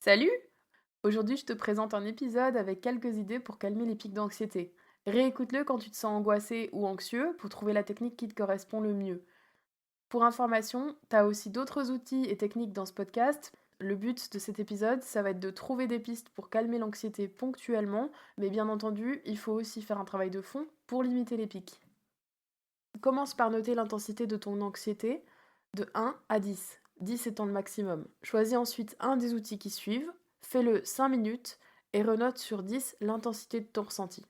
Salut! Aujourd'hui, je te présente un épisode avec quelques idées pour calmer les pics d'anxiété. Réécoute-le quand tu te sens angoissé ou anxieux pour trouver la technique qui te correspond le mieux. Pour information, tu as aussi d'autres outils et techniques dans ce podcast. Le but de cet épisode, ça va être de trouver des pistes pour calmer l'anxiété ponctuellement, mais bien entendu, il faut aussi faire un travail de fond pour limiter les pics. Commence par noter l'intensité de ton anxiété de 1 à 10, 10 étant le maximum. Choisis ensuite un des outils qui suivent, fais-le 5 minutes et renote sur 10 l'intensité de ton ressenti.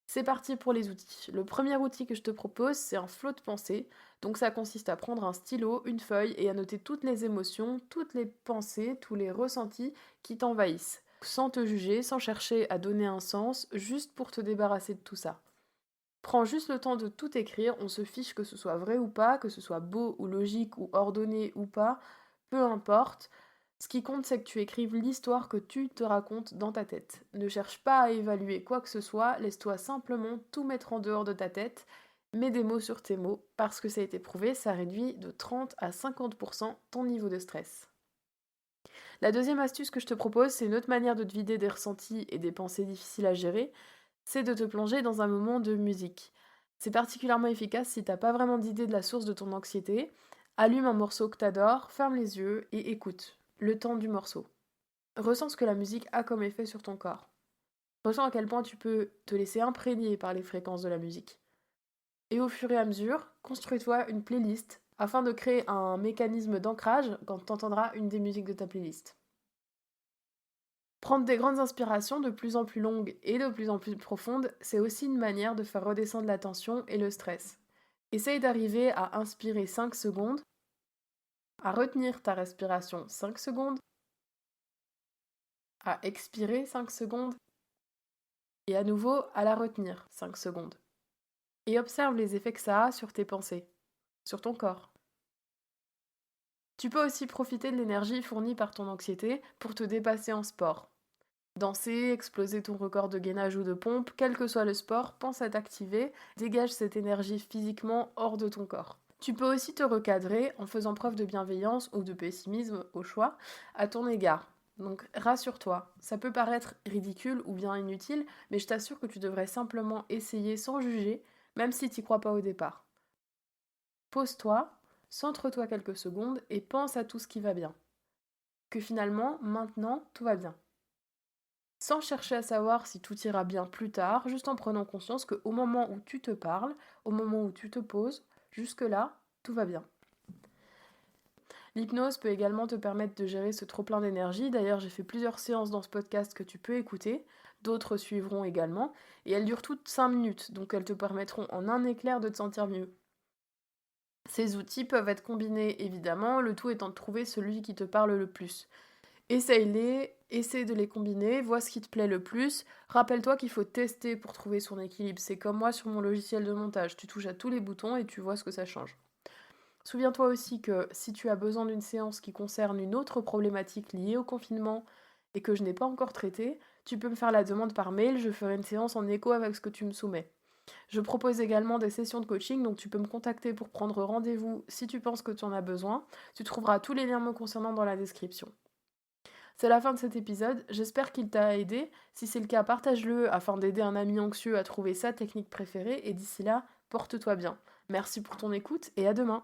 C'est parti pour les outils. Le premier outil que je te propose, c'est un flot de pensée. Donc ça consiste à prendre un stylo, une feuille et à noter toutes les émotions, toutes les pensées, tous les ressentis qui t'envahissent. Sans te juger, sans chercher à donner un sens, juste pour te débarrasser de tout ça. Prends juste le temps de tout écrire, on se fiche que ce soit vrai ou pas, que ce soit beau ou logique ou ordonné ou pas, peu importe. Ce qui compte, c'est que tu écrives l'histoire que tu te racontes dans ta tête. Ne cherche pas à évaluer quoi que ce soit, laisse-toi simplement tout mettre en dehors de ta tête, mets des mots sur tes mots, parce que ça a été prouvé, ça réduit de 30 à 50% ton niveau de stress. La deuxième astuce que je te propose, c'est une autre manière de te vider des ressentis et des pensées difficiles à gérer, c'est de te plonger dans un moment de musique. C'est particulièrement efficace si t'as pas vraiment d'idée de la source de ton anxiété. Allume un morceau que t'adores, ferme les yeux et écoute le temps du morceau. Ressens ce que la musique a comme effet sur ton corps. Ressens à quel point tu peux te laisser imprégner par les fréquences de la musique. Et au fur et à mesure, construis-toi une playlist afin de créer un mécanisme d'ancrage quand tu entendras une des musiques de ta playlist. Prendre des grandes inspirations de plus en plus longues et de plus en plus profondes, c'est aussi une manière de faire redescendre la tension et le stress. Essaye d'arriver à inspirer 5 secondes, à retenir ta respiration 5 secondes, à expirer 5 secondes et à nouveau à la retenir 5 secondes. Et observe les effets que ça a sur tes pensées, sur ton corps. Tu peux aussi profiter de l'énergie fournie par ton anxiété pour te dépasser en sport. Danser, exploser ton record de gainage ou de pompe, quel que soit le sport, pense à t'activer, dégage cette énergie physiquement hors de ton corps. Tu peux aussi te recadrer en faisant preuve de bienveillance ou de pessimisme au choix à ton égard. Donc rassure-toi, ça peut paraître ridicule ou bien inutile, mais je t'assure que tu devrais simplement essayer sans juger, même si tu n'y crois pas au départ. Pose-toi, centre-toi quelques secondes et pense à tout ce qui va bien. Que finalement, maintenant, tout va bien. Sans chercher à savoir si tout ira bien plus tard, juste en prenant conscience qu'au moment où tu te parles, au moment où tu te poses, jusque-là, tout va bien. L'hypnose peut également te permettre de gérer ce trop-plein d'énergie. D'ailleurs, j'ai fait plusieurs séances dans ce podcast que tu peux écouter. D'autres suivront également. Et elles durent toutes 5 minutes, donc elles te permettront en un éclair de te sentir mieux. Ces outils peuvent être combinés évidemment, le tout étant de trouver celui qui te parle le plus. Essaye-les, essaye de les combiner, vois ce qui te plaît le plus. Rappelle-toi qu'il faut tester pour trouver son équilibre. C'est comme moi sur mon logiciel de montage. Tu touches à tous les boutons et tu vois ce que ça change. Souviens-toi aussi que si tu as besoin d'une séance qui concerne une autre problématique liée au confinement et que je n'ai pas encore traitée, tu peux me faire la demande par mail, je ferai une séance en écho avec ce que tu me soumets. Je propose également des sessions de coaching, donc tu peux me contacter pour prendre rendez-vous si tu penses que tu en as besoin. Tu trouveras tous les liens me concernant dans la description. C'est la fin de cet épisode, j'espère qu'il t'a aidé. Si c'est le cas, partage-le afin d'aider un ami anxieux à trouver sa technique préférée et d'ici là, porte-toi bien. Merci pour ton écoute et à demain.